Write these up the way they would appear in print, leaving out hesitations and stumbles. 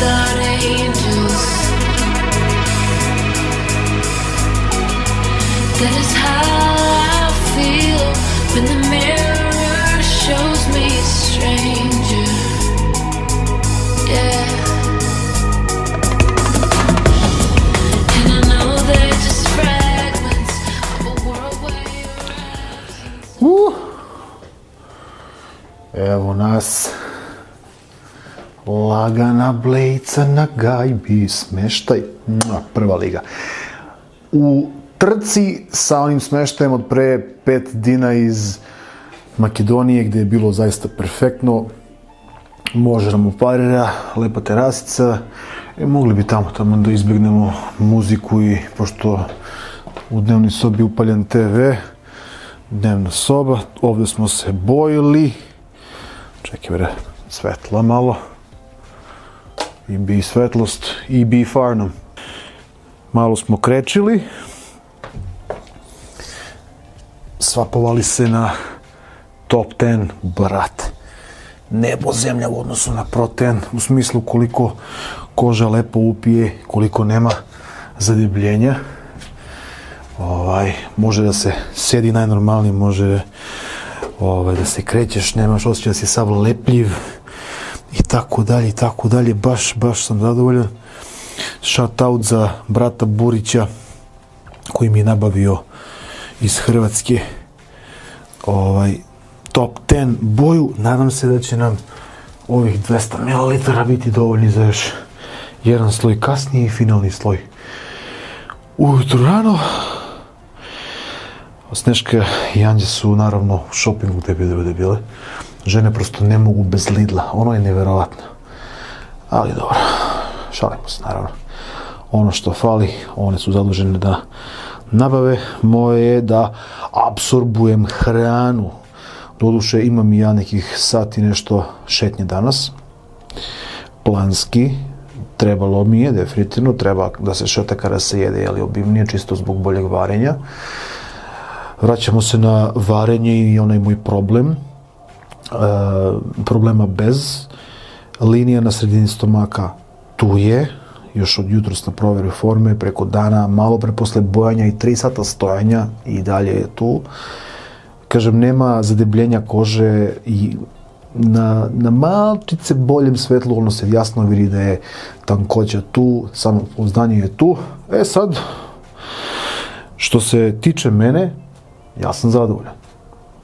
without angels. That is how I feel when the mirror shows me a stranger. Yeah. And I know they're just fragments of a world where your Evo nas, lagana blejca na gajbi, smeštaj, prva liga. U trci sa onim smeštajem od pre 5 dina iz Makedonije, gdje je bilo zaista perfektno, može nam uparira, lepa terasica, mogli bi tamo da izbjegnemo muziku i pošto u dnevnoj sobi upaljen TV, dnevna soba, ovdje smo se bojili. Čekaj bre, svetla malo. I bi svetlost, i bi farnom. Malo smo krećili. Svapovali se na top 10, brat. Nebo zemlja u odnosu na pro 10, u smislu koliko koža lepo upije, koliko nema zadebljenja. Može da se sedi najnormalnije, može da se krećeš, nemaš osjećaj da si sav lepljiv i tako dalje, baš sam zadovoljan. Shout out za brata Burića koji mi je nabavio iz Hrvatske top 10 boju. Nadam se da će nam ovih 200 ml biti dovoljni za još jedan sloj kasnije i finalni sloj. Ujutro rano Sneška i Anđe su naravno u šopingu gdje bi bile. Žene prosto ne mogu bez Lidla, ono je nevjerovatno. Ali dobro, šalimo se naravno. Ono što fali, one su zadužene da nabave. Moje je da apsorbujem hranu. Doduše imam i ja nekih sati nešto šetnje danas. Planski, trebalo mi je definitivno, treba da se šeta kada se jede, ali obimnije, čisto zbog boljeg varenja. Vraćamo se na varenje i onaj moj problem. Problema bez. Linija na sredini stomaka tu je. Još od jutros na provjeru forme, preko dana, malo pre posle bojanja i 3 sata stojanja i dalje je tu. Kažem, nema zadebljenja kože i na malčice boljem svetlu ono se jasno vidi da je tankoća tu, samopouzdanje je tu. Sad, što se tiče mene, ja sam zadovoljan.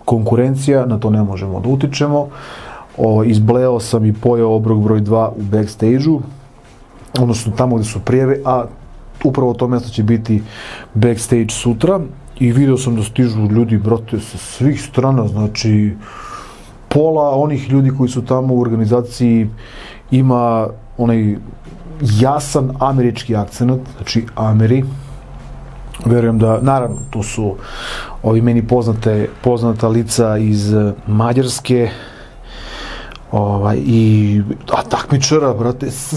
Konkurencija, na to ne možemo da utičemo. Izbleo sam i pojeo obrok broj 2 u backstage-u, odnosno tamo gdje su prijave, a upravo to mjesto će biti backstage sutra. I vidio sam da stižu ljudi, brate, sa svih strana, znači pola onih ljudi koji su tamo u organizaciji ima onaj jasan američki akcent, znači Ameri. Verujem da, naravno, tu su ovi meni poznata lica iz Mađarske i takmičara, brate, sa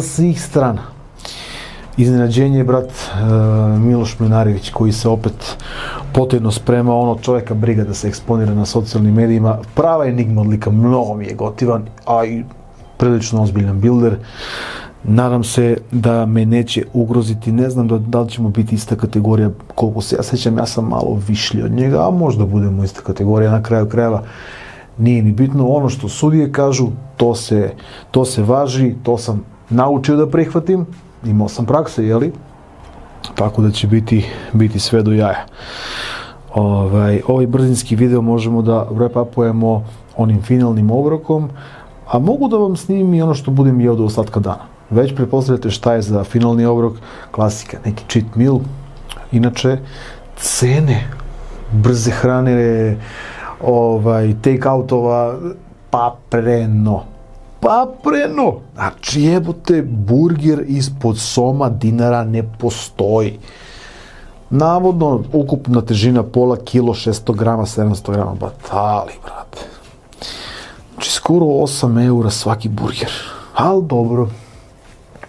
svih strana. Iznenađenje je brat Miloš Mlinarević koji se opet potjedno sprema, ono čovjeka briga da se eksponira na socijalnim medijima. Prava enigma od lika, mnogo mi je gotivan, a i prilično ozbiljan builder. Nadam se da me neće ugroziti, ne znam da li ćemo biti ista kategorija, koliko se ja sećam, ja sam malo višlji od njega, a možda budemo ista kategorija, na kraju krajeva nije ni bitno. Ono što sudije kažu, to se važi, to sam naučio da prihvatim. Imao sam prakse, jeli? Tako da će biti sve do jaja. Ovaj brzinski video možemo da wrap-upujemo onim finalnim obrokom, a mogu da vam snimim i ono što budem jeo do ostatka dana. Već pretpostavljate šta je za finalni obrok, klasika, neki cheat meal. Inače, cene brze hrane, take-outova, papreno. Znači jebote, burger ispod soma dinara ne postoji. Navodno, ukupna težina pola kilo, 600 grama, 700 grama, batali, brate. Znači skoro 8 eura svaki burger. Ali dobro,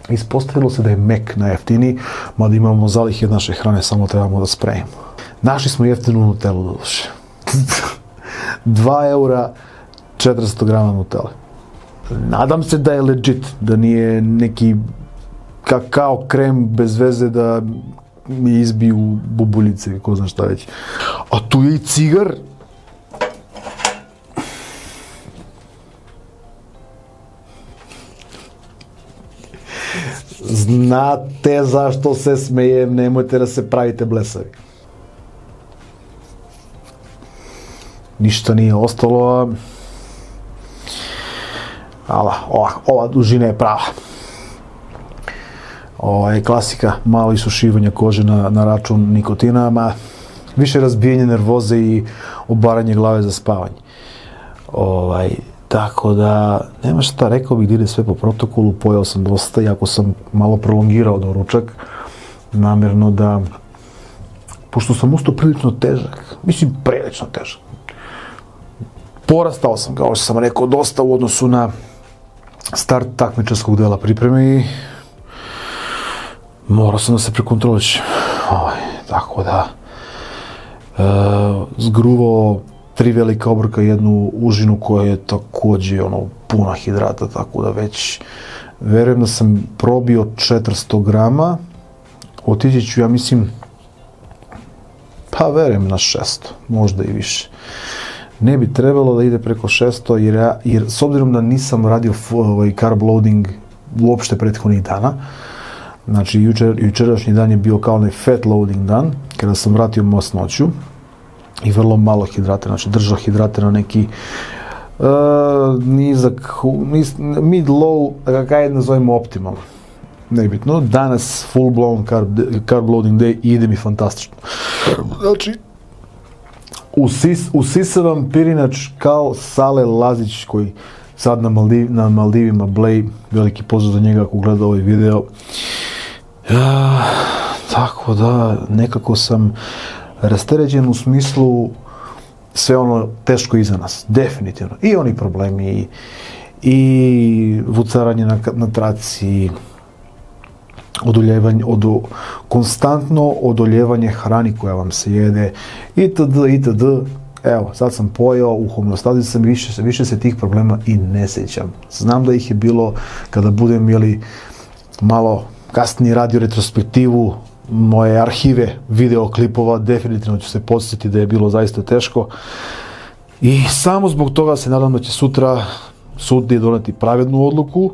ispostavilo se da je Mac najjeftiniji, mada imamo zalihe naše hrane, samo trebamo da sprejemo. Našli smo jeftinu Nutellu, doduše. 2 eura 400 grama Nutelle. Nadam se da je legit, da nije neki kakao krem bez veze da mi izbiju bubuljice i ko zna šta već. A tu je i cigar. Znate zašto se smejem, nemojte da se pravite blesavi. Ništa nije ostalo, ova dužina je prava. Ova je klasika, malo isušivanja kože na račun nikotina, više razbijanje nervoze i obaranje glave za spavanje. Tako da, nema šta, rekao bih da ide sve po protokolu, pojao sam dosta, iako sam malo prolongirao doručak, namjerno da, pošto sam ustao prilično težak, mislim prilično težak, porastao sam, kao što sam rekao, dosta u odnosu na start takmičarskog dela pripreme i morao sam da se prekontrolišem. Tako da, zgruvao 3 velika obroka, jednu užinu koja je takođe puna hidrata, tako da već verujem da sam probio 400 grama, otići ću, ja mislim, pa verujem na 600, možda i više. Ne bi trebalo da ide preko 600, jer s obzirom da nisam radio carb loading uopšte prethodnih dana, znači jučerašnji dan je bio kao onaj fat loading dan, kada sam vratio masnoću i vrlo malo hidrata, znači držao hidrate na neki nizak, mid-low, da ga kaj nazovemo optimum. Nebitno, danas full blown carb loading day i ide mi fantastično. Znači, usisavam pirinač kao Sale Lazić koji sad na Maldivima, Blej, veliki pozdrav za njega ako gleda ovaj video. Tako da, nekako sam rasteređen u smislu sve ono teško iza nas, definitivno. I oni problemi, i vucaranje na traci, konstantno odoljevanje hrani koja vam se jede, itd. Evo, sad sam pojao, u homeostazi sam, više se tih problema i ne sjećam. Znam da ih je bilo kada budem malo kasnije radio retrospektivu, moje arhive videoklipova, definitivno ću se podsjetiti da je bilo zaista teško. I samo zbog toga se nadam da će sutra sudije doneti pravednu odluku.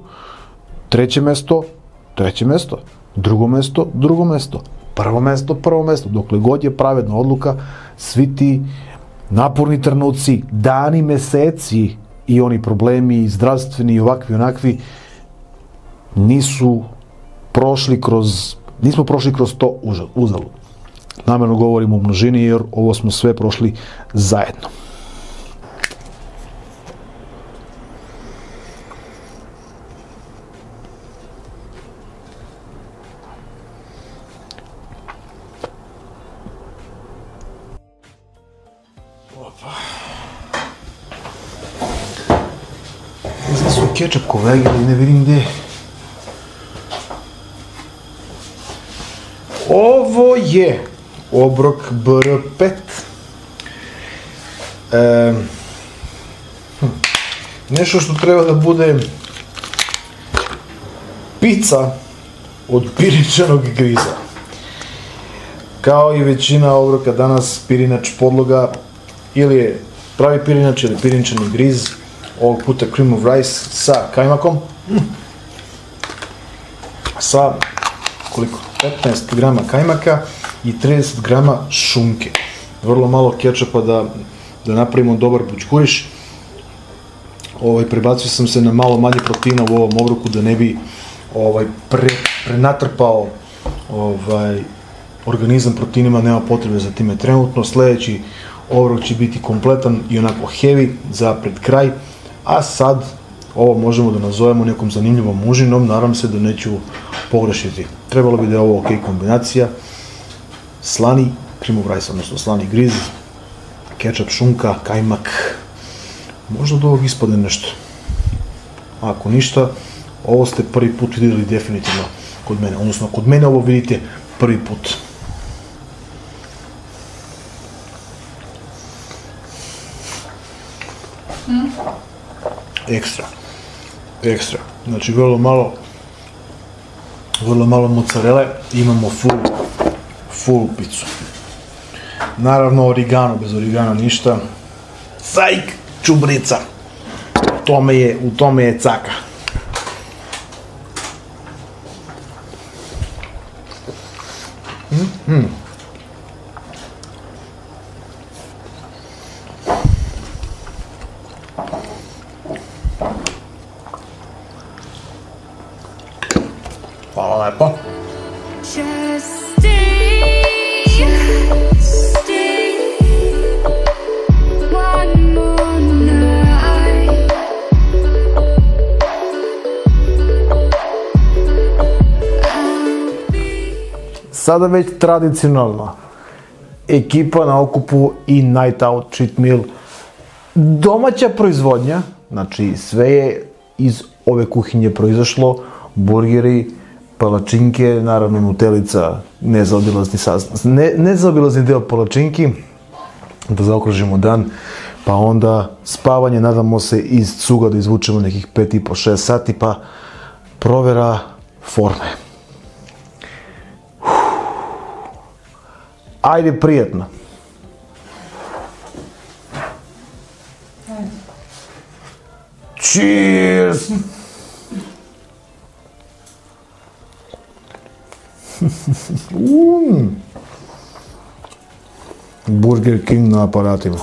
Treće mesto, drugo mesto, prvo mesto. Dokle god je pravedna odluka, svi ti naporni trenuci, dani, meseci i oni problemi zdravstveni i ovakvi onakvi nismo prošli kroz to uzalud. Namjerno govorimo o množini jer ovo smo sve prošli zajedno. Izgledaju kečap kolege, ali ne vidim gdje. Ovo je obrok BR5. Nešto što treba da bude pizza od pirinčanog griza. Kao i većina obroka danas, pirinač podloga ili je pravi pirinač ili pirinčani griz, ovog puta cream of rice sa kajmakom, sa koliko? 15 grama kajmaka i 30 grama šunke. Vrlo malo kečapa da napravimo dobar bućkuriš. Prebacio sam se na malo manje proteina u ovom obroku da ne bi prenatrpao organizam proteinima, nema potrebe za time trenutno. Sljedeći obrok će biti kompletan i onako heavy za pred kraj, a sad ovo možemo da nazovemo nekom zanimljivom užinom, nadam se da neću pogrešiti. Trebalo bi da je ovo ok kombinacija. Slani cream of rice, odnosno slani griz, kečap, šunka, kajmak. Možda od ovog ispade nešto. Ako ništa, ovo ste prvi put vidjeli definitivno kod mene. Odnosno, kod mene ovo vidite prvi put. Ekstra. ekstra. Znači vrlo malo mozzarele, imamo full picu. Naravno origano, bez origana ništa. Sajk, čubrica. U tome je caka. Hvala lepo. Just stay one more night. Sada već tradicionalno ekipa na okupu i Night Out Cheat Meal. Domaća proizvodnja, znači sve je iz ove kuhinje proizašlo, burgeri, palačinke, naravno nutelica, nezaobilazni deo palačinki, da zaokružimo dan, pa onda spavanje, nadamo se iz cuga da izvučemo nekih 5,5-6 sati, pa provera forme. Ajde, prijetno. Cheers! Burger King na aparatima.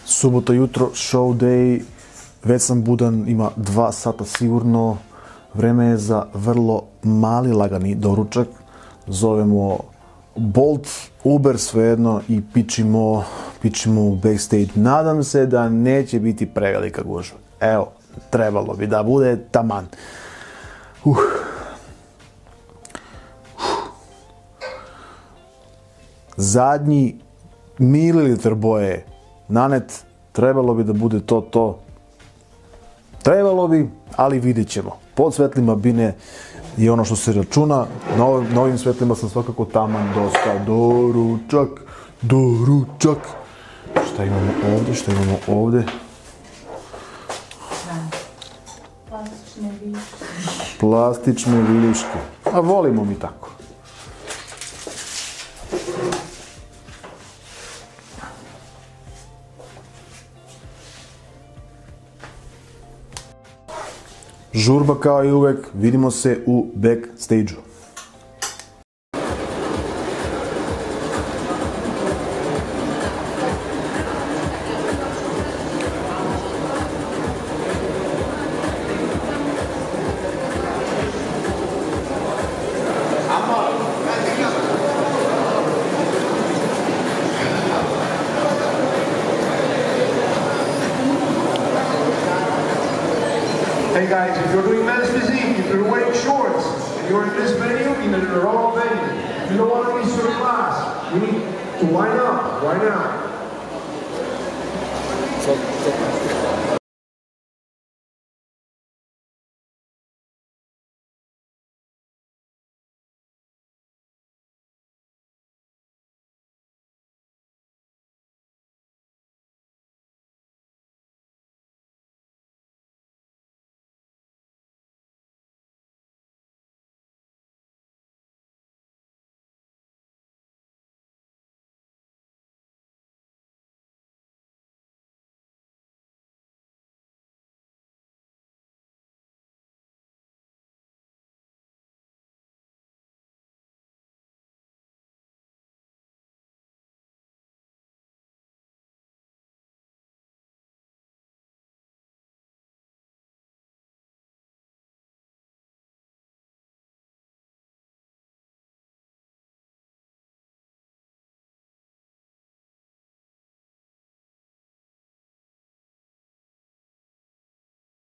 Subota jutro, show day, već sam budan, ima 2 sata sigurno, vreme je za vrlo mali lagani doručak, zovemo Bolt, Uber, svejedno, i pičimo u backstage. Nadam se da neće biti prevelika gužva. Evo, trebalo bi da bude taman. Zadnji mililitr boje nanet, trebalo bi da bude to. Trebalo bi, ali vidjet ćemo. Pod svetlima bine je ono što se računa, na ovim svetlima sam svakako taman dosta. Doručak. Šta imamo ovde? Plastične vilješke. A volimo mi tako. Žurba kao i uvek, vidimo se u backstage-u. Hey guys, if you're doing men's physique, if you're wearing shorts, and you're in this venue, in the Raw venue, you don't want to miss your class, you need to line up right now.